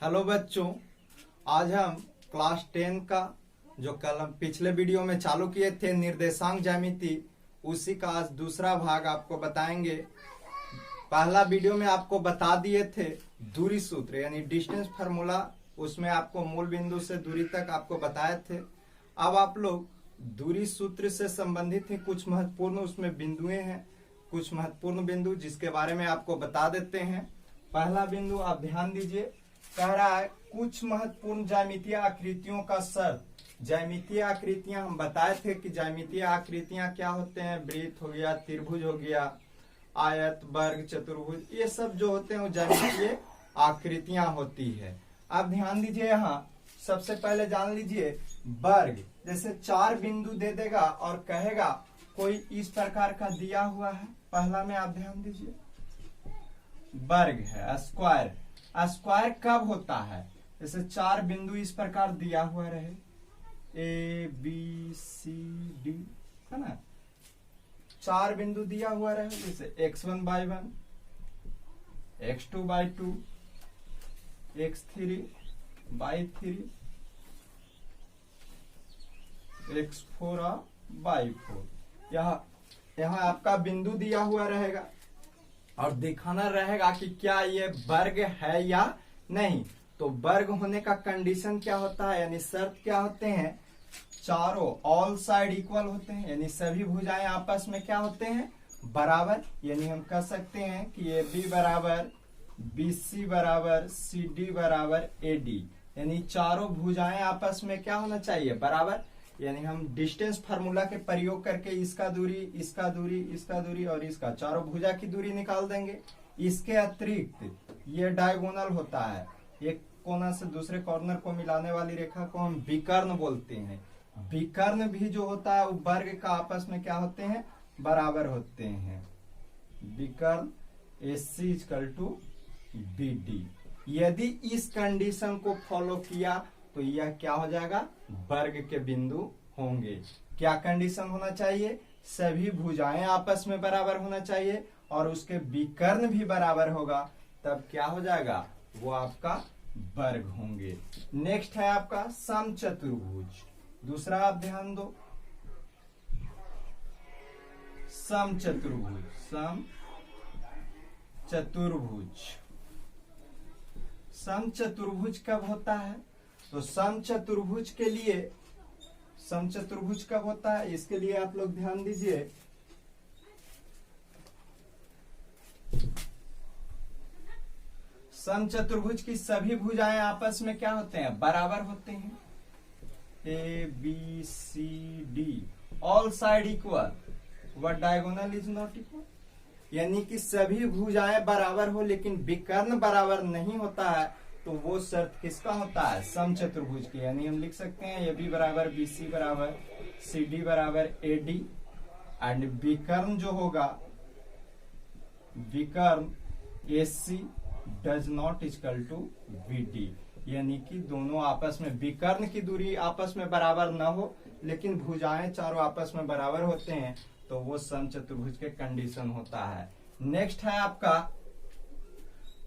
Hello बच्चों, आज हम क्लास 10 का जो कल हम पिछले वीडियो में चालू किए थे निर्देशांक ज्यामिति, उसी का आज दूसरा भाग आपको बताएंगे। पहला वीडियो में आपको बता दिए थे दूरी सूत्र यानी डिस्टेंस फार्मूला, उसमें आपको मूल बिंदु से दूरी तक आपको बताए थे। अब आप लोग दूरी सूत्र से संबंधित ही कुछ महत्वपूर्ण उसमें बिंदुएं हैं, कुछ महत्वपूर्ण बिंदु जिसके बारे में आपको बता देते हैं। पहला बिंदु आप ध्यान दीजिए, कह रहा है कुछ महत्वपूर्ण ज्यामितीय आकृतियों का शर्त। ज्यामितीय आकृतियां हम बताए थे कि ज्यामितीय आकृतियां क्या होते हैं, वृत्त हो गया, त्रिभुज हो गया, आयत, वर्ग, चतुर्भुज, ये सब जो होते हैं वो ज्यामितीय आकृतियां होती है। अब ध्यान दीजिए, यहाँ सबसे पहले जान लीजिए वर्ग। जैसे 4 बिंदु दे देगा और कहेगा कोई इस प्रकार का दिया हुआ है। पहला में आप ध्यान दीजिए, वर्ग है, स्क्वायर। स्क्वायर कब होता है? जैसे 4 बिंदु इस प्रकार दिया हुआ रहे, ए बी सी डी, है ना। 4 बिंदु दिया हुआ रहे, जैसे x1/1, x2/2, x3/3, x4/4। यहाँ आपका बिंदु दिया हुआ रहेगा और दिखाना रहेगा कि क्या ये वर्ग है या नहीं। तो वर्ग होने का कंडीशन क्या होता है, यानी शर्त क्या होते हैं, चारों ऑल साइड इक्वल होते हैं, यानी सभी भुजाएं आपस में क्या होते हैं, बराबर। यानी हम कह सकते हैं कि ए बी बराबर बी सी बराबर सी डी बराबर ए डी, यानी चारों भुजाएं आपस में क्या होना चाहिए, बराबर। यानी हम डिस्टेंस फार्मूला के प्रयोग करके इसका दूरी, इसका दूरी, इसका दूरी और इसका चारों भुजा की दूरी निकाल देंगे। इसके अतिरिक्त ये डायगोनल होता है, एक कोना से दूसरे कॉर्नर को मिलाने वाली रेखा को हम विकर्ण बोलते हैं। विकर्ण भी जो होता है वो वर्ग का आपस में क्या होते हैं, बराबर होते हैं। विकर्ण AC = BD। यदि इस कंडीशन को फॉलो किया तो यह क्या हो जाएगा, वर्ग के बिंदु होंगे। क्या कंडीशन होना चाहिए, सभी भुजाएं आपस में बराबर होना चाहिए और उसके विकर्ण भी बराबर होगा, तब क्या हो जाएगा, वो आपका वर्ग होंगे। नेक्स्ट है आपका समचतुर्भुज। दूसरा आप ध्यान दो, समचतुर्भुज। समचतुर्भुज कब होता है? तो समचतुर्भुज के लिए, समचतुर्भुज कब होता है, इसके लिए आप लोग ध्यान दीजिए। समचतुर्भुज की सभी भुजाएं आपस में क्या होते हैं, बराबर होते हैं। A B C D all side equal, what diagonal is not equal, यानी कि सभी भुजाएं बराबर हो लेकिन विकर्ण बराबर नहीं होता है, तो वो शर्त किसका होता है, समचतुर्भुज की। यानी हम लिख सकते हैं ए बी बराबर बी सी बराबर सी डी बराबर ए डी, एंड विकर्ण जो होगा, विकर्ण ए सी डज नॉट = BD, यानी कि दोनों आपस में, विकर्ण की दूरी आपस में बराबर न हो लेकिन भुजाएं चारों आपस में बराबर होते हैं, तो वो समचतुर्भुज के कंडीशन होता है। नेक्स्ट है आपका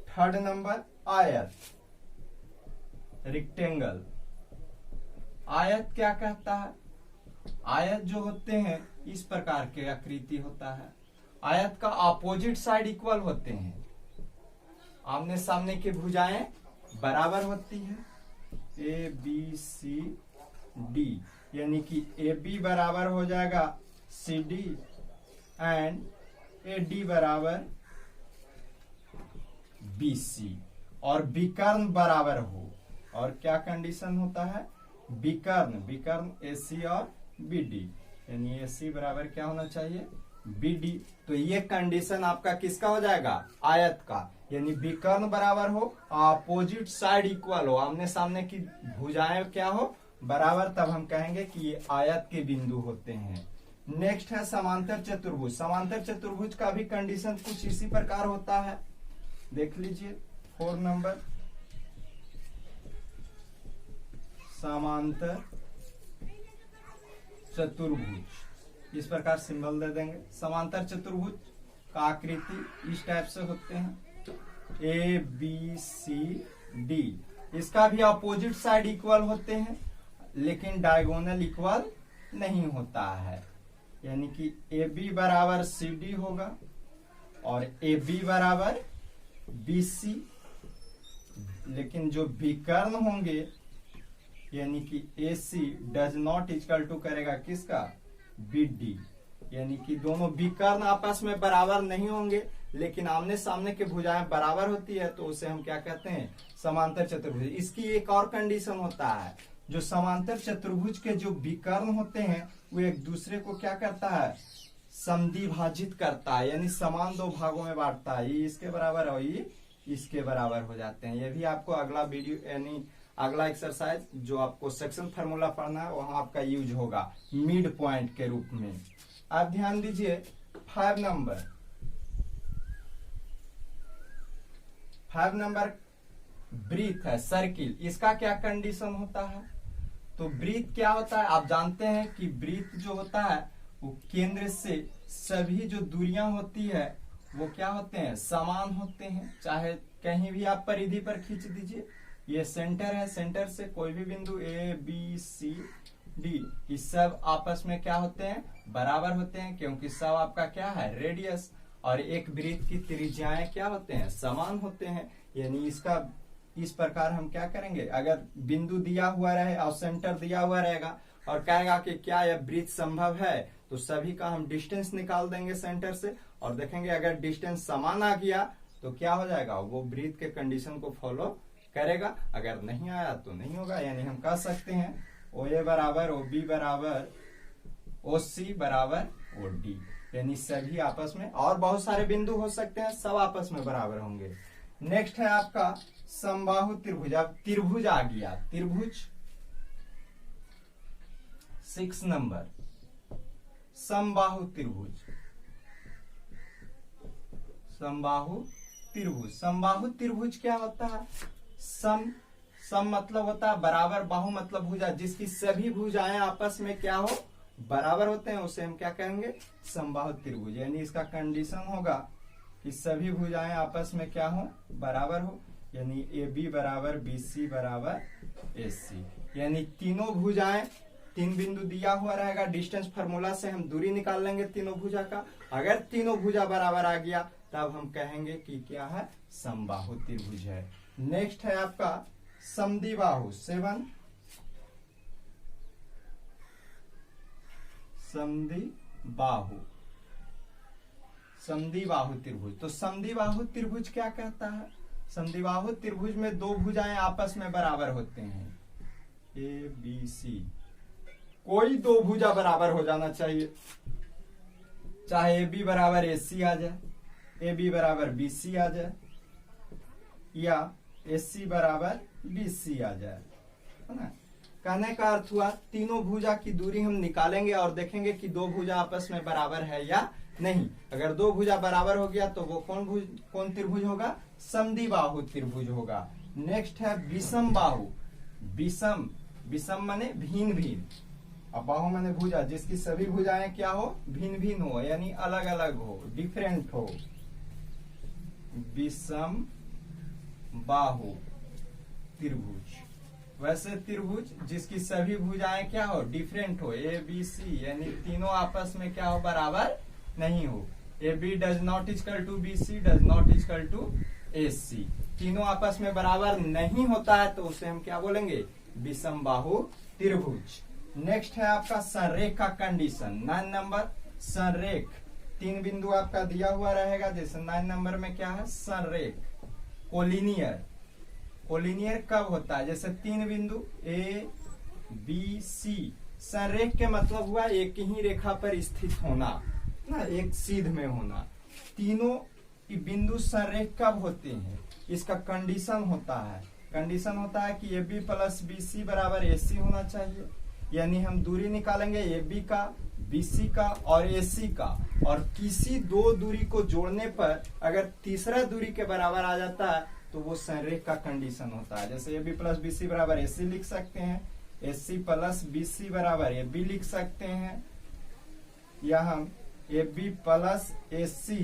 3rd नंबर, आयत, रेक्टेंगल। आयत क्या कहता है, आयत जो होते हैं इस प्रकार के आकृति होता है। आयत का अपोजिट साइड इक्वल होते हैं, आमने सामने की भुजाएं बराबर होती है। ए बी सी डी, यानी कि ए बी बराबर हो जाएगा C D and A D बराबर बी सी, और विकर्ण बराबर हो। और क्या कंडीशन होता है, विकर्ण AC और BD, यानी AC बराबर क्या होना चाहिए, BD। तो ये कंडीशन आपका किसका हो जाएगा, आयत का, यानी विकर्ण बराबर हो, अपोजिट साइड इक्वल हो, आमने सामने की भुजाएं क्या हो, बराबर, तब हम कहेंगे कि ये आयत के बिंदु होते हैं। नेक्स्ट है समांतर चतुर्भुज। समांतर चतुर्भुज का भी कंडीशन कुछ इसी प्रकार होता है, देख लीजिए 4 नंबर, समांतर चतुर्भुज, इस प्रकार सिंबल दे देंगे। समांतर चतुर्भुज का आकृति इस टाइप से होते हैं, A B C D इसका भी अपोजिट साइड इक्वल होते हैं, लेकिन डायगोनल इक्वल नहीं होता है। यानी कि AB बराबर CD होगा और AB बराबर BC, लेकिन जो विकर्ण होंगे यानी कि AC does not equal to करेगा किसका, BD। यानी कि दोनों विकर्ण आपस में बराबर नहीं होंगे, लेकिन आमने सामने के भुजाएं बराबर होती है, तो उसे हम क्या कहते हैं, समांतर चतुर्भुज। इसकी एक और कंडीशन होता है, जो समांतर चतुर्भुज के जो विकर्ण होते हैं वो एक दूसरे को क्या करता है, समद्विभाजित करता है, यानी समान दो भागों में बांटता है। ये इसके बराबर और ये इसके बराबर हो जाते हैं। ये भी आपको अगला वीडियो यानी अगला एक्सरसाइज जो आपको सेक्शन फार्मूला पढ़ना है वहां आपका यूज होगा मिड पॉइंट के रूप में। आप ध्यान दीजिए 5 नंबर ब्रीथ है, सर्किल, इसका क्या कंडीशन होता है। तो ब्रीथ क्या होता है, आप जानते हैं कि ब्रीथ जो होता है वो केंद्र से सभी जो दूरियां होती है वो क्या होते हैं, समान होते हैं। चाहे कहीं भी आप परिधि पर खींच दीजिए, ये सेंटर है, सेंटर से कोई भी बिंदु ABCD, ये सब आपस में क्या होते हैं, बराबर होते हैं, क्योंकि सब आपका क्या है, रेडियस, और एक वृत्त की त्रिज्याएं क्या होते हैं, समान होते हैं। यानी इसका इस प्रकार हम क्या करेंगे, अगर बिंदु दिया हुआ रहे और सेंटर दिया हुआ रहेगा और कहेगा कि क्या यह वृत्त संभव है, तो सभी का हम डिस्टेंस निकाल देंगे सेंटर से और देखेंगे अगर डिस्टेंस समान आ गया तो क्या हो जाएगा, वो वृत्त के कंडीशन को फॉलो करेगा, अगर नहीं आया तो नहीं होगा। यानी हम कह सकते हैं OA बराबर OB बराबर OC बराबर OD, यानी सभी आपस में, और बहुत सारे बिंदु हो सकते हैं, सब आपस में बराबर होंगे। नेक्स्ट है आपका समबाहु त्रिभुज। अब त्रिभुज आ गया, त्रिभुज 6 नंबर समबाहु त्रिभुज। समबाहु त्रिभुज, समबाहु त्रिभुज क्या होता है, सम मतलब होता है बराबर, बाहु मतलब भुजा, जिसकी सभी भुजाएं आपस में क्या हो, बराबर होते हैं, उसे हम क्या कहेंगे, समबाहु त्रिभुज। यानी इसका कंडीशन होगा कि सभी भुजाएं आपस में क्या हो, बराबर हो, यानी AB बराबर BC बराबर AC। यानी तीनों भुजाएं, तीन बिंदु दिया हुआ रहेगा, डिस्टेंस फार्मूला से हम दूरी निकाल लेंगे तीनों भुजा का, अगर तीनों भुजा बराबर आ गया तब हम कहेंगे कि क्या है, समबाहु त्रिभुज है। नेक्स्ट है आपका समद्विबाहु 7, समद्विबाहु त्रिभुज। तो समद्विबाहु त्रिभुज क्या कहता है, समद्विबाहु त्रिभुज में दो भुजाएं आपस में बराबर होते हैं, ABC, कोई दो भुजा बराबर हो जाना चाहिए, चाहे AB बराबर AC आ जाए, AB बराबर BC आ जाए, या AC बराबर BC आ जाए, है ना। कहने का अर्थ हुआ तीनों भुजा की दूरी हम निकालेंगे और देखेंगे कि दो भुजा आपस में बराबर है या नहीं। अगर दो भुजा बराबर हो गया तो वो कौन त्रिभुज होगा, समद्विबाहु त्रिभुज होगा। नेक्स्ट है विषम बाहु। विषम माने भिन्न भिन्न, अब बाहु माने भुजा, जिसकी सभी भुजाएं क्या हो, भिन्न भिन्न हो, यानी अलग अलग हो, डिफरेंट हो। विषम बाहु त्रिभुज, वैसे त्रिभुज जिसकी सभी भुजाएं क्या हो, डिफरेंट हो, ABC, यानी तीनों आपस में क्या हो, बराबर नहीं हो। AB does not equal to BC does not equal to AC, तीनों आपस में बराबर नहीं होता है तो उसे हम क्या बोलेंगे, विषम बाहु त्रिभुज। नेक्स्ट है आपका संरेख का कंडीशन 9 नंबर। संरेख, तीन बिंदु आपका दिया हुआ रहेगा, जैसे 9 नंबर में क्या है, संरेख। कोलिनियर, कोलिनियर कब होता है, जैसे तीन बिंदु ABC, संरेख के मतलब हुआ एक ही रेखा पर स्थित होना ना, एक सीध में होना। तीनों बिंदु संरेख कब होते हैं, इसका कंडीशन होता है, कंडीशन होता है कि AB प्लस BC बराबर AC होना चाहिए। यानी हम दूरी निकालेंगे AB का, BC का और AC का, और किसी दो दूरी को जोड़ने पर अगर तीसरा दूरी के बराबर आ जाता है तो वो संरेख का कंडीशन होता है। जैसे AB प्लस BC बराबर AC लिख सकते हैं, AC प्लस BC बराबर AB लिख सकते हैं, या हम AB प्लस AC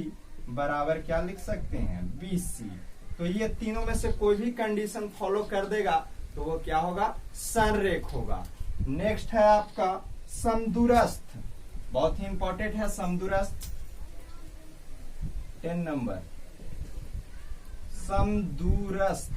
बराबर क्या लिख सकते हैं, BC। तो ये तीनों में से कोई भी कंडीशन फॉलो कर देगा तो वो क्या होगा, संरेख होगा। नेक्स्ट है आपका समदूरस्थ, बहुत ही इंपॉर्टेंट है समदूरस्थ। 10 नंबर समदूरस्थ।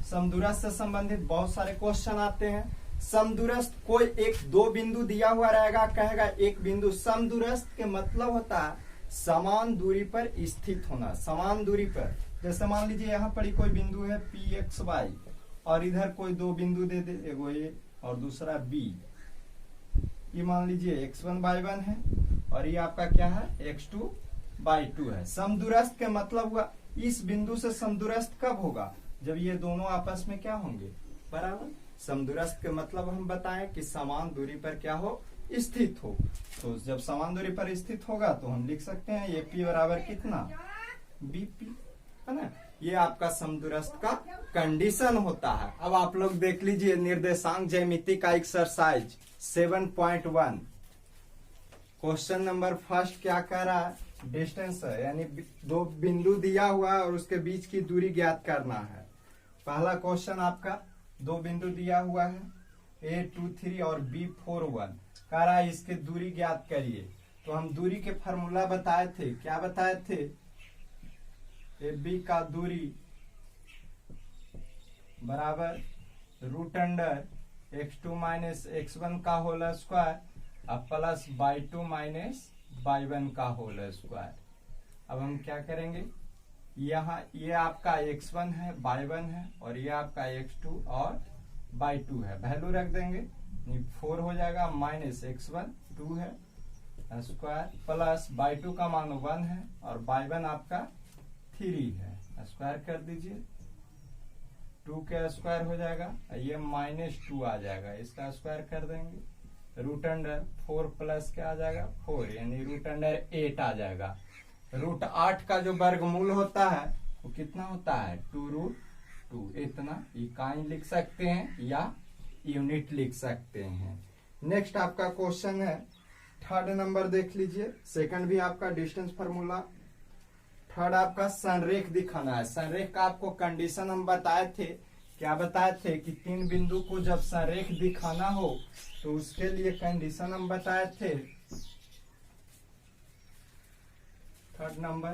समदूरस्थ से संबंधित बहुत सारे क्वेश्चन आते हैं। समदूरस्थ कोई एक दो बिंदु दिया हुआ रहेगा, कहेगा एक बिंदु समदूरस्थ के मतलब होता है समान दूरी पर स्थित होना, समान दूरी पर। जैसे मान लीजिए यहाँ पर ही कोई बिंदु है PXY और इधर कोई दो बिंदु दे दे, एगो A और दूसरा B। ये मान लीजिए X1 Y1 है और ये आपका क्या है X2 Y2 है। समदूरस्थ के मतलब हुआ इस बिंदु से समदूरस्थ कब होगा, जब ये दोनों आपस में क्या होंगे, बराबर। समदूरस्थ के मतलब हम बताएं कि समान दूरी पर क्या हो, स्थित हो। तो जब समान दूरी पर स्थित होगा तो हम लिख सकते हैं ये P बराबर कितना, BP, है ना। ये आपका समदूरस्थ का कंडीशन होता है। अब आप लोग देख लीजिए निर्देशांक ज्यामिति का एक्सरसाइज 7.1। क्वेश्चन नंबर फर्स्ट क्या कह रहा है, डिस्टेंस है, यानी दो बिंदु दिया हुआ है और उसके बीच की दूरी ज्ञात करना है। पहला क्वेश्चन आपका दो बिंदु दिया हुआ है A23 और B41, कह रहा है इसके दूरी ज्ञात करिए। तो हम दूरी के फॉर्मूला बताए थे, क्या बताए थे, AB का दूरी बराबर √* x2 माइनस x1 का होल स्क्वायर अब प्लस y2 माइनस y1 का होल स्क्वायर। अब हम क्या करेंगे, यहाँ ये आपका x1 है, y1 है और ये आपका x2 और y2 है, वैल्यू रख देंगे। 4 हो जाएगा माइनस x1 2 है स्क्वायर प्लस y2 का मान 1 है और y1 आपका 3 है, स्क्वायर कर दीजिए। 2 का स्क्वायर हो जाएगा, ये -2 आ जाएगा, इसका स्क्वायर कर देंगे। √* 4 प्लस क्या आ जाएगा 4, यानी √* 8 आ जाएगा। √8 का जो वर्गमूल होता है वो कितना होता है 2√2। इतना इकाई लिख सकते हैं या यूनिट लिख सकते हैं। नेक्स्ट आपका क्वेश्चन है 3rd नंबर, देख लीजिए। सेकंड भी आपका डिस्टेंस फार्मूला। 3rd आपका संरेख दिखाना है। संरेख का आपको कंडीशन हम बताए थे, क्या बताए थे कि तीन बिंदु को जब संरेख दिखाना हो तो उसके लिए कंडीशन हम बताए थे। 3rd नंबर,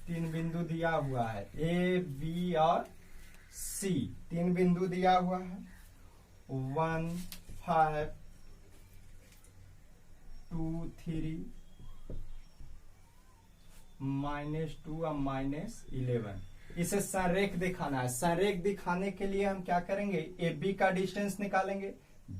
तीन बिंदु दिया हुआ है A, B और C, तीन बिंदु दिया हुआ है 1, 5, 2, 3, -2 और -11। इसे संरेख दिखाना है। संरेख दिखाने के लिए हम क्या करेंगे, AB का डिस्टेंस निकालेंगे,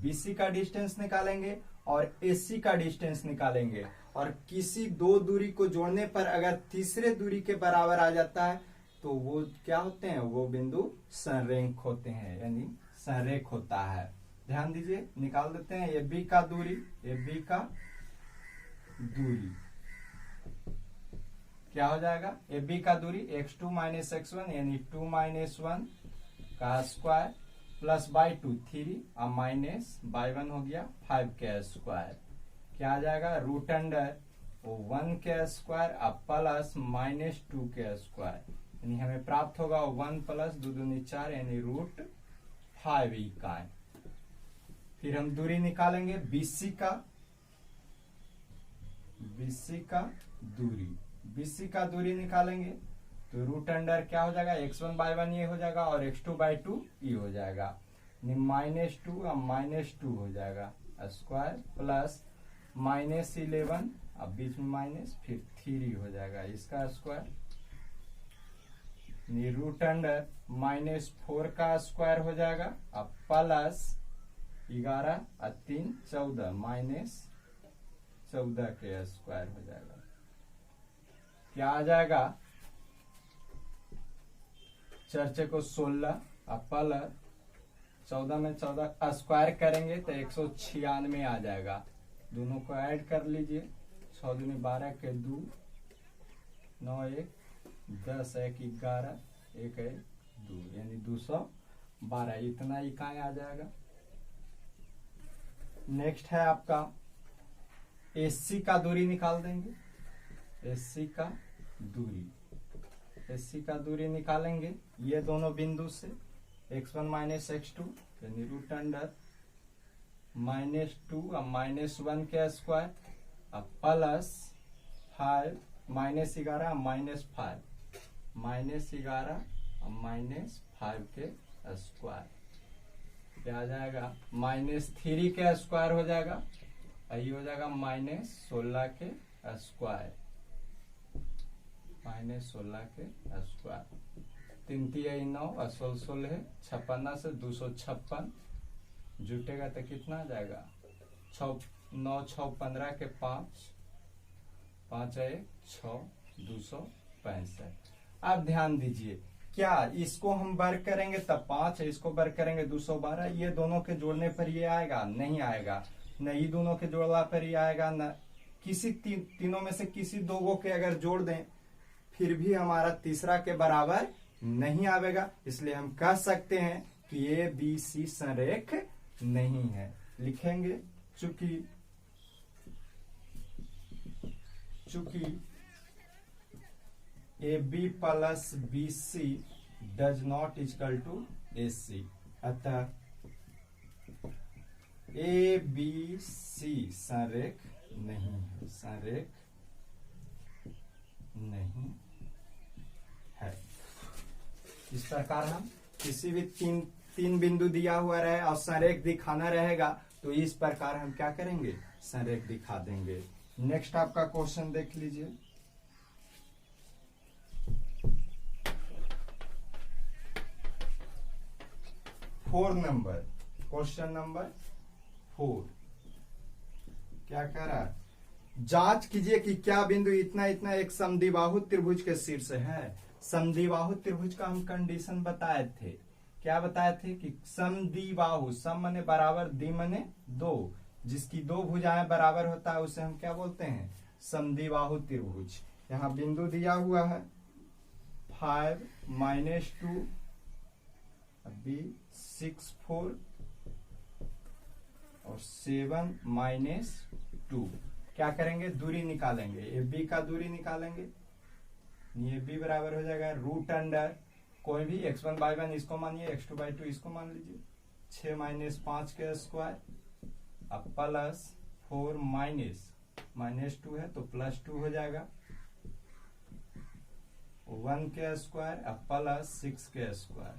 BC का डिस्टेंस निकालेंगे और AC का डिस्टेंस निकालेंगे। और किसी दो दूरी को जोड़ने पर अगर तीसरे दूरी के बराबर आ जाता है तो वो क्या होते हैं, वो बिंदु संरेख होते हैं, यानी संरेख होता है। ध्यान दीजिए, निकाल देते हैं AB का दूरी, AB का दूरी क्या हो जाएगा, AB का दूरी x2 माइनस x1 यानी 2 - 1 का स्क्वायर प्लस y2 3 और माइनस y1 हो गया 5 का स्क्वायर। क्या आ जाएगा, √* 1 का स्क्वायर अब प्लस -2 का स्क्वायर, यानी हमें प्राप्त होगा 1 प्लस 2 दूनी 4 यानी √5 इकाई। फिर हम दूरी निकालेंगे BC का दूरी, BC का दूरी निकालेंगे तो √* क्या हो जाएगा, x1 y1 ये हो जाएगा और x2 y2 ये हो जाएगा, -2 और -2 हो जाएगा स्क्वायर प्लस -11 अब बीच में माइनस फिर 3 हो जाएगा, इसका स्क्वायर। √* -4 का स्क्वायर हो जाएगा अब प्लस 11 और 3 14 -14 के स्क्वायर हो जाएगा। क्या आ जाएगा, 4 को 16 अब प्लस 14 में 14 स्क्वायर करेंगे तो 196 आ जाएगा। दोनों को ऐड कर लीजिए, 6 दूनी 12 के 2 9 1 10 1 11 1 1 2 यानी 212, इतना इकाई आ जाएगा। नेक्स्ट है आपका AC का दूरी निकाल देंगे। AC का दूरी एसी का दूरी निकालेंगे ये दोनों बिंदु से, x1 माइनस x2 यानी रूट अंडर -2 अब -1 के स्क्वायर अब प्लस 5 -11 -5 -11 अब -5 के स्क्वायर क्या आ जाएगा, -3 के स्क्वायर हो जाएगा, ये हो जाएगा -16 के स्क्वायर, -16 के स्क्वायर, 3 3 9 16 16 56 से 256 जुटेगा तो कितना आ जाएगा, 9 6 15 के 5 5 1 6 265। अब ध्यान दीजिए क्या इसको हम वर्ग करेंगे तब 5 है, इसको वर्ग करेंगे 212, ये दोनों के जोड़ने पर ये आएगा, नहीं आएगा, नहीं दोनों के जोड़ने पर ये आएगा, न किसी तीनों में से किसी दो के अगर जोड़ दें फिर भी हमारा तीसरा के बराबर नहीं आएगा, इसलिए हम कह सकते हैं कि ए बी सी संरेख नहीं है। लिखेंगे चूंकि A B plus B C does not equal to A C, अतः ए बी सी संरेख नहीं है, संरेख नहीं है। इस प्रकार हम किसी भी तीन बिंदु दिया हुआ रहे और संरेख दिखाना रहेगा तो इस प्रकार हम क्या करेंगे, संरेख दिखा देंगे। नेक्स्ट आपका क्वेश्चन देख लीजिए, क्वेश्चन नंबर 4 क्या कह रहा है, जांच कीजिए कि क्या बिंदु इतना इतना एक समद्विबाहु त्रिभुज के शीर्ष है। समद्विबाहु त्रिभुज का हम कंडीशन बताए थे, क्या बताए थे कि समद्विबाहु, सम माने बराबर, द्वि माने दो, जिसकी दो भुजाएं बराबर होता है उसे हम क्या बोलते हैं, समद्विबाहु त्रिभुज। यहाँ बिंदु दिया हुआ है 5 -2 बी 6 4 और 7 -2, क्या करेंगे, दूरी निकालेंगे, ए बी का दूरी निकालेंगे, ये बी बराबर हो जाएगा रूट अंडर कोई भी x1/1 इसको मानिए, x2/2 इसको मान लीजिए, 6 -5 के स्क्वायर अब प्लस 4 -2 है तो +2 हो जाएगा, 1 के स्क्वायर अब प्लस 6 के स्क्वायर,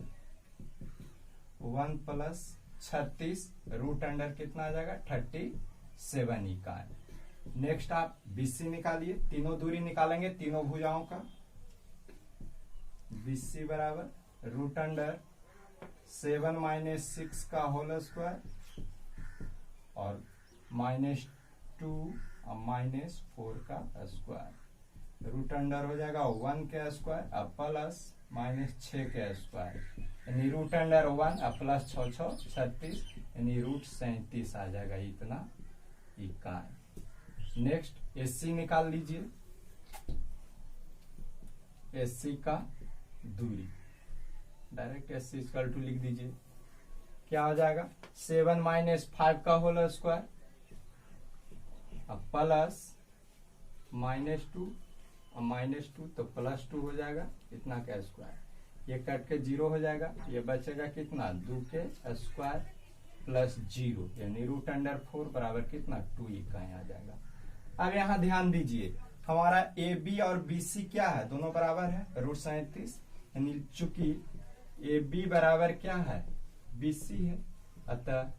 1 + 36 रूट अंडर कितना आ जाएगा 37 इकाई। नेक्स्ट आप बीसी निकालिए, तीनों दूरी निकालेंगे तीनों भुजाओं का, बीसी बराबर रूट अंडर 7 -6 का होल स्क्वायर और -2 और -4 का स्क्वायर, रूट अंडर हो जाएगा 1 के स्क्वायर अब प्लस -6 के स्क्वायर, यानी रूट अंडर 1 अब प्लस 6 6 36 यानी रूट 37 आ जाएगा इतना इकाई। नेक्स्ट एसी निकाल लीजिए, एसी का दूरी डायरेक्ट एसी इक्वल टू लिख दीजिए, क्या हो जाएगा 7 -5 का होल स्क्वायर अब प्लस -2 और -2 तो +2 हो जाएगा इतना का स्क्वायर, ये कट के 0 हो जाएगा, ये बचेगा कितना 2 के स्क्वायर प्लस 0 यानी रूट अंडर 4 बराबर कितना 2 इकाई आ जाएगा। अब यहाँ ध्यान दीजिए हमारा ए बी और बी सी क्या है, दोनों बराबर है रूट 37, यानी चूंकि ए बी बराबर क्या है बी सी है, अतः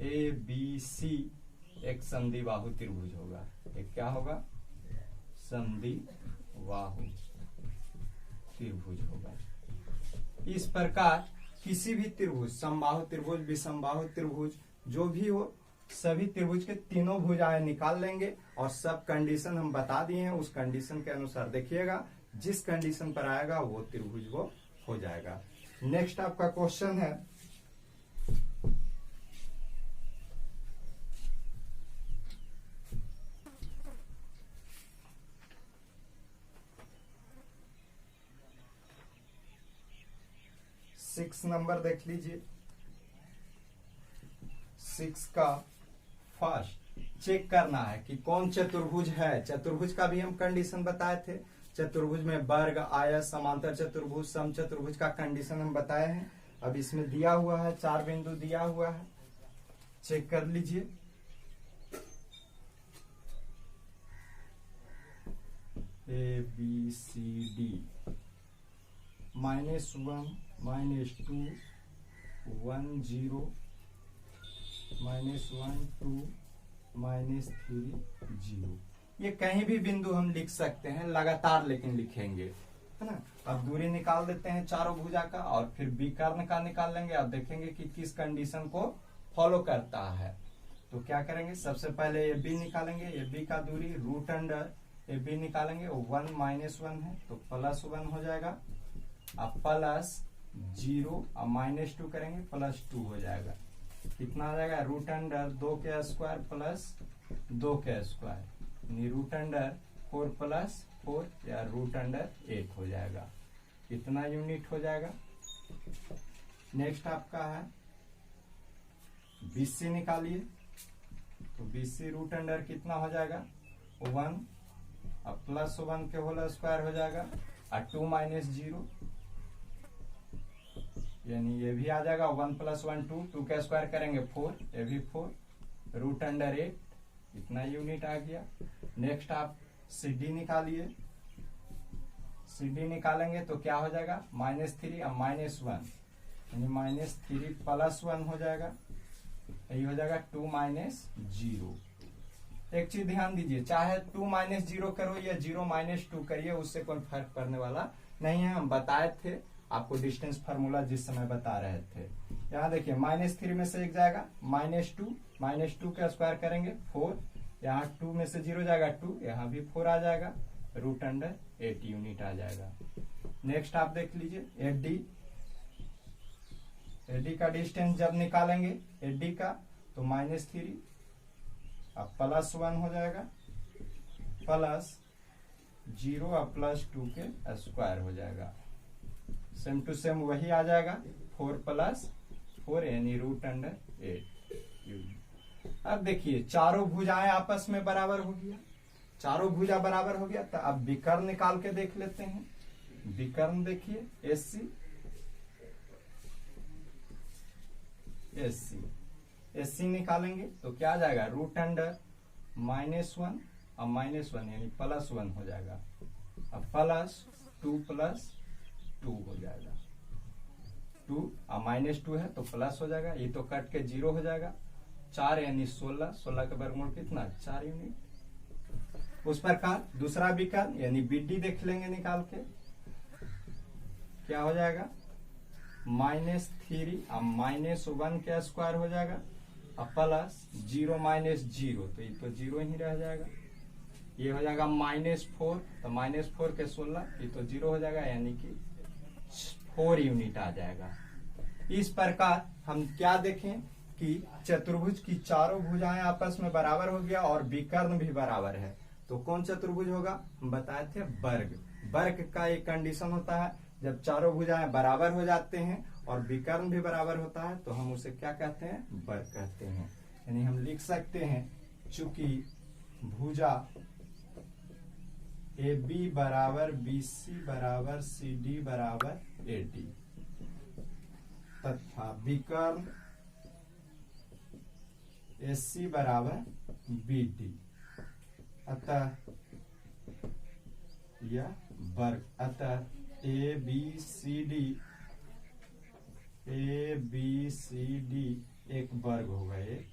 ए बी सी एक समद्विबाहु त्रिभुज होगा, एक क्या होगा समद्विबाहु त्रिभुज होगा। इस प्रकार किसी भी त्रिभुज, समबाहु त्रिभुज, विषमबाहु त्रिभुज, जो भी हो सभी त्रिभुज के तीनों भुजाएं निकाल लेंगे और सब कंडीशन हम बता दिए हैं, उस कंडीशन के अनुसार देखिएगा, जिस कंडीशन पर आएगा वो त्रिभुज वो हो जाएगा। नेक्स्ट आपका क्वेश्चन है सिक्स नंबर देख लीजिए, 6 का फर्स्ट चेक करना है कि कौन चतुर्भुज है, चतुर्भुज का भी हम कंडीशन बताए थे, चतुर्भुज में वर्ग, आयत, समांतर चतुर्भुज, समचतुर्भुज का कंडीशन हम बताए हैं। अब इसमें दिया हुआ है 4 बिंदु दिया हुआ है, चेक कर लीजिए। A B C D, -1 -2 1 0 -1 2 -3 0। ये कहीं भी बिंदु हम लिख सकते हैं लगातार, लेकिन लिखेंगे, है ना। अब दूरी निकाल देते हैं चारों भुजा का और फिर विकर्ण का निकाल लेंगे। अब देखेंगे कि किस कंडीशन को फॉलो करता है। तो क्या करेंगे, सबसे पहले ये बी निकालेंगे। ये बी का दूरी रूट अंडर ये बी निकालेंगे, 1 -1 है तो +1 हो जाएगा। अब +0 अब -2 करेंगे, +2 हो जाएगा। कितना आ जाएगा, रूट अंडर 2 के स्क्वायर प्लस 2 के स्क्वायर, यानी रूट अंडर 4 + 4 या रूट अंडर 8 हो जाएगा। कितना यूनिट हो जाएगा। नेक्स्ट आपका है BC निकालिए। तो BC रूट अंडर कितना हो जाएगा, 1 अब +1 के होल स्क्वायर हो जाएगा और 2 - 0, यानी ये भी आ जाएगा 1 + 1 2 के स्क्वायर करेंगे 4, ये भी 4, रूट अंडर 8, इतना यूनिट आ गया। नेक्स्ट आप CD निकालिए। CD निकालेंगे तो क्या हो जाएगा, -3 अब -1, यानी -3 + 1 हो जाएगा, यही हो जाएगा 2 - 0। एक चीज ध्यान दीजिए, चाहे 2 - 0 करो या 0 - 2 करिए, उससे कोई फर्क पड़ने वाला नहीं है। हम बताए थे आपको डिस्टेंस फार्मूला जिस समय बता रहे थे। यहाँ देखिए -3 में से एक जाएगा -2 का स्क्वायर करेंगे 4, यहाँ 2 में से 0 जाएगा 2, यहाँ भी 4 आ जाएगा, रूट अंडर 8 यूनिट आ जाएगा। नेक्स्ट आप देख लीजिए AD का डिस्टेंस जब निकालेंगे AD का तो -3 अब +1 हो जाएगा, +0 अब +2 के स्क्वायर हो जाएगा। सेम टू सेम वही आ जाएगा, 4 + 4 यानी रूट अंडर 8। अब देखिए चारों भुजाएं आपस में बराबर हो गया, चारों भुजा बराबर हो गया। तो अब विकर्ण निकाल के देख लेते हैं। विकर्ण देखिए SC निकालेंगे तो क्या आ जाएगा, रूट अंडर -1 और -1 यानी +1 हो जाएगा। अब +2 + 2 हो जाएगा, 2 और -2 है तो प्लस हो जाएगा, ये तो कट के 0 हो जाएगा। 4 यानी 16 का वर्गमूल कितना, 4 यूनिट। उस प्रकार दूसरा विकर्ण यानी BD देख लेंगे निकाल के, क्या हो जाएगा, -3 और -1 के स्क्वायर हो जाएगा और +0 - 0 तो ये तो 0 ही रह जाएगा। ये हो जाएगा -4 तो -4 के 16 ये तो 0 हो जाएगा, यानी कि 4 यूनिट आ जाएगा। इस प्रकार हम क्या देखें कि चतुर्भुज की चारों भुजाएं आपस में बराबर हो गया और विकर्ण भी बराबर है। तो कौन चतुर्भुज होगा, हम बताए थे वर्ग। वर्ग का एक कंडीशन होता है, जब चारों भुजाएं बराबर हो जाते हैं और विकर्ण भी बराबर होता है तो हम उसे क्या कहते हैं, वर्ग कहते हैं। यानी हम लिख सकते हैं चूंकि भुजा AB = BC = CD = AD तथा विकर्ण SC = BD, अतः यह वर्ग, अतः ABCD एक वर्ग होगा, एक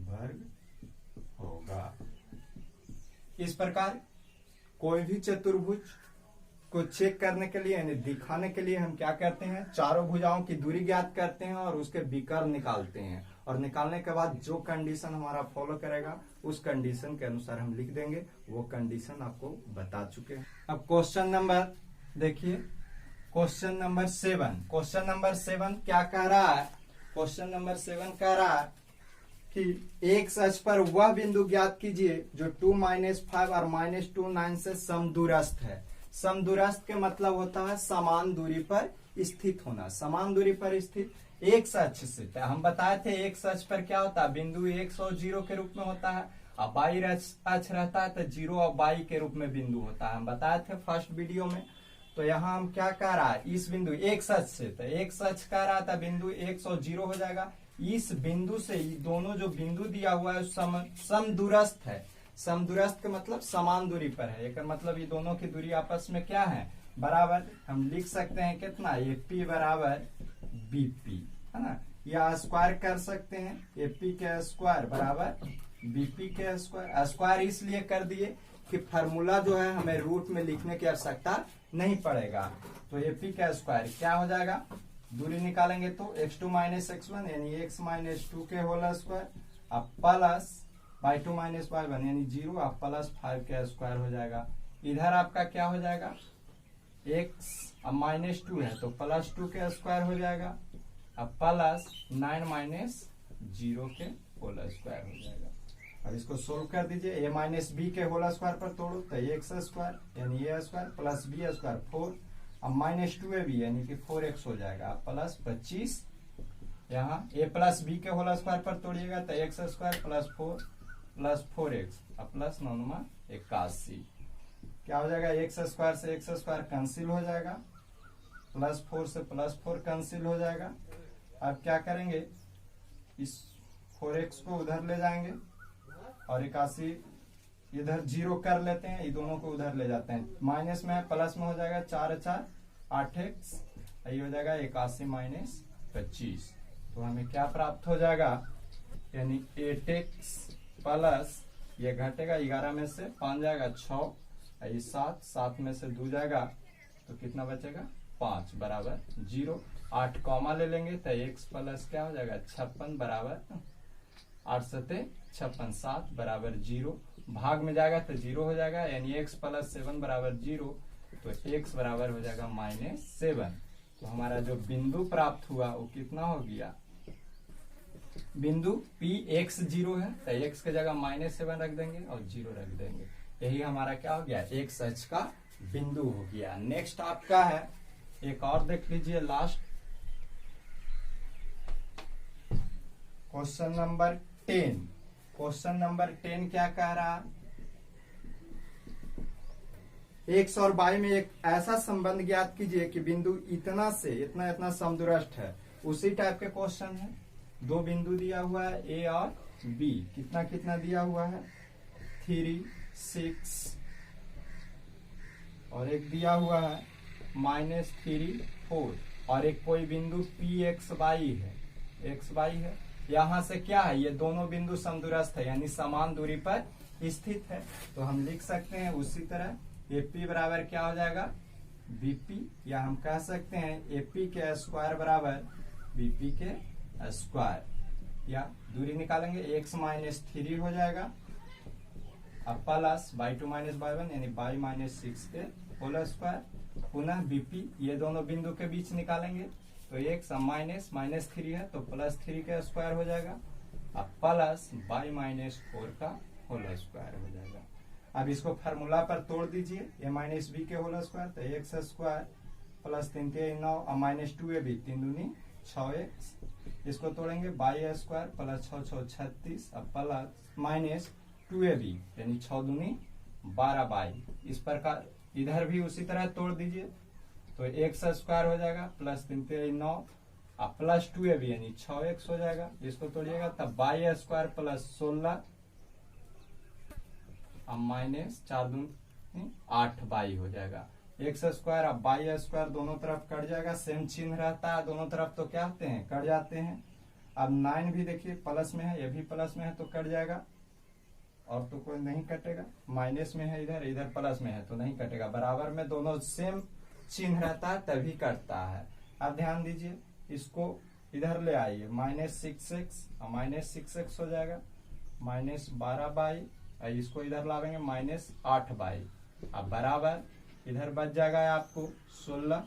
वर्ग होगा। इस प्रकार कोई भी चतुर्भुज को चेक करने के लिए यानी दिखाने के लिए हम क्या करते हैं, चारों भुजाओं की दूरी ज्ञात करते हैं और उसके विकर्ण निकालते हैं, और निकालने के बाद जो कंडीशन हमारा फॉलो करेगा उस कंडीशन के अनुसार हम लिख देंगे। वो कंडीशन आपको बता चुके हैं। अब क्वेश्चन नंबर देखिए, क्वेश्चन नंबर 7। क्वेश्चन नंबर 7 क्या कह रहा है, क्वेश्चन नंबर 7 कह रहा है कि एक अक्ष पर वह बिंदु ज्ञात कीजिए जो 2 - 5 और -2 9 से समदूरस्थ है। समदूरस्थ के मतलब होता है समान दूरी पर स्थित होना, समान दूरी पर स्थित एक अक्ष से। हम बताए थे एक अक्ष पर क्या होता है, बिंदु 1 और 0 के रूप में होता है, अब बाई अक्ष रहता है तो जीरो और बाई के रूप में बिंदु होता है, हम बताए थे फर्स्ट वीडियो में। तो यहाँ हम क्या कह रहा है, इस बिंदु एक सच से, तो एक सच कह रहा था बिंदु एक्स और जीरो हो जाएगा। इस बिंदु से ये दोनों जो बिंदु दिया हुआ है समदूरस्थ है। समदूरस्थ का मतलब समान दूरी पर है, एक मतलब ये दोनों की दूरी आपस में क्या है, बराबर। हम लिख सकते हैं कितना, ए पी बराबर बी पी, है ना, या स्क्वायर कर सकते हैं, ए पी के स्क्वायर बराबर बीपी के स्क्वायर। स्क्वायर इसलिए कर दिए कि फार्मूला जो है हमें रूट में लिखने की आवश्यकता नहीं पड़ेगा। तो एपी का स्क्वायर क्या हो जाएगा, दूरी निकालेंगे तो x2 माइनस x1 यानी x माइनस 2 के होल स्क्वायर, अब प्लस y2 माइनस y1 यानी 0, अब प्लस 5 का स्क्वायर हो जाएगा। इधर आपका क्या हो जाएगा, x अब माइनस 2 है तो प्लस 2 के स्क्वायर हो जाएगा, अब प्लस 9 माइनस 0 के होल स्क्वायर हो जाएगा। अब इसको सोल्व कर दीजिए, ए माइनस बी के होल स्क्वायर पर तोड़ो तो एक्स स्क्वायर यानी ए स्क्वायर प्लस बी स्क्वायर 4, अब माइनस 2ab यानी कि 4x हो जाएगा, प्लस 25, यहाँ ए प्लस बी के होल स्क्वायर पर तोड़िएगा तो x square plus 4 plus 4x, अब प्लस 9 81, क्या हो जाएगा, एक्स स्क्वायर से एक्स स्क्वायर कैंसिल हो जाएगा, प्लस 4 से प्लस 4 कैंसिल हो जाएगा। अब क्या करेंगे, इस 4x को उधर ले जाएंगे और 81 इधर 0 कर लेते हैं, ये दोनों को उधर ले जाते हैं, माइनस में है प्लस में हो जाएगा, 4 4 8x, ये हो जाएगा 81 माइनस 25। तो हमें क्या प्राप्त हो जाएगा, यानी 8x प्लस ये घटेगा 11 में से 5 जाएगा 6, ये 7 7 में से 2 जाएगा तो कितना बचेगा 5 बराबर 0। 8 कॉमा ले लेंगे तो x प्लस क्या हो जाएगा 56 बराबर 8 सते 56, 7 बराबर 0, भाग में जाएगा तो 0 हो जाएगा, यानी x प्लस 7 बराबर 0, तो x बराबर हो जाएगा -7। तो हमारा जो बिंदु प्राप्त हुआ वो कितना हो गया, बिंदु P x 0 है तो x के जगह -7 रख देंगे और 0 रख देंगे, यही हमारा क्या हो गया, x अक्ष का बिंदु हो गया। नेक्स्ट आपका है, एक और देख लीजिए, last question number 10। Question number 10 क्या कह रहा है, एक्स और वाई में एक ऐसा संबंध ज्ञात कीजिए कि बिंदु इतना से इतना इतना समदूरस्थ है। उसी टाइप के क्वेश्चन है, दो बिंदु दिया हुआ है ए और बी, कितना कितना दिया हुआ है 3 6, और एक दिया हुआ है -3 4, और एक कोई बिंदु पी एक्स वाई है। यहाँ से क्या है, ये दोनों बिंदु समदूरस्थ है यानी समान दूरी पर स्थित है। तो हम लिख सकते हैं उसी तरह एपी बराबर क्या हो जाएगा बीपी, या हम कह सकते हैं एपी के स्क्वायर बराबर बीपी के स्क्वायर, या दूरी निकालेंगे x माइनस 3 हो जाएगा, अब प्लस y2 माइनस y1 यानी y माइनस 6 के होल स्क्वायर, पुनः बीपी, ये दोनों बिंदु के बीच निकालेंगे तो x -3 है तो +3 का स्क्वायर हो जाएगा, अब प्लस y माइनस 4 का होल स्क्वायर हो जाएगा। अब इसको फार्मूला पर तोड़ दीजिए, a माइनस बी के होल स्क्वायर तो एक्स स्क्वायर प्लस 3 3 9 और -2ab 3 दूनी 6x, इसको तोड़ेंगे y स्क्वायर प्लस 6 6 36, अब प्लस -2ab यानी 6 दूनी 12y। इस प्रकार इधर भी उसी तरह तोड़ दीजिए तो एक्स स्क्वायर हो जाएगा प्लस 3 3 9 और प्लस 2ab यानी 6x हो जाएगा, इसको तोड़िएगा तब y स्क्वायर प्लस 16 अब माइनस 4 दूनी 8y हो जाएगा। एक्स स्क्वायर अब y स्क्वायर दोनों तरफ कट जाएगा, सेम चिन्ह रहता है दोनों तरफ तो क्या होते हैं कट जाते हैं। अब 9 भी देखिए प्लस में है, ये भी प्लस में है तो कट जाएगा, और तो कोई नहीं कटेगा, माइनस में है इधर, इधर प्लस में है तो नहीं कटेगा, बराबर में दोनों सेम चिन्ह रहता है तभी कटता है। अब ध्यान दीजिए, इसको इधर ले आइए -6x और -6x हो जाएगा, -12y, इसको इधर लावेंगे -8y, अब बराबर इधर बच जाएगा आपको 16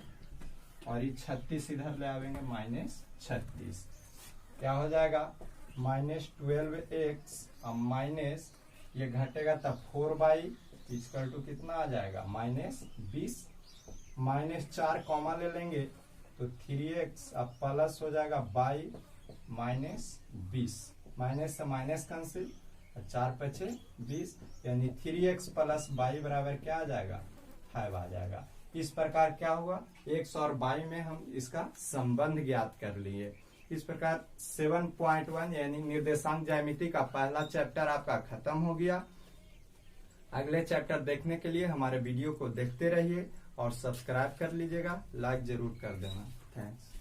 और ये 36 इधर ले आवेंगे -36, क्या हो जाएगा -12x और माइनस ये घटेगा तब 4y इक्वल टू कितना आ जाएगा -20, -4 कॉमा ले लेंगे तो 3x अब प्लस हो जाएगा y -20, माइनस से माइनस कैंसिल, और 4 पचे 20, यानी 3x प्लस y बराबर क्या आ जाएगा, 5 आ जाएगा। इस प्रकार क्या हुआ, x और y में हम इसका संबंध ज्ञात कर लिए। इस प्रकार 7.1 यानी निर्देशांक ज्यामिति का पहला चैप्टर आपका खत्म हो गया। अगले चैप्टर देखने के लिए हमारे वीडियो को देखते रहिए और सब्सक्राइब कर लीजिएगा, लाइक जरूर कर देना। थैंक्स।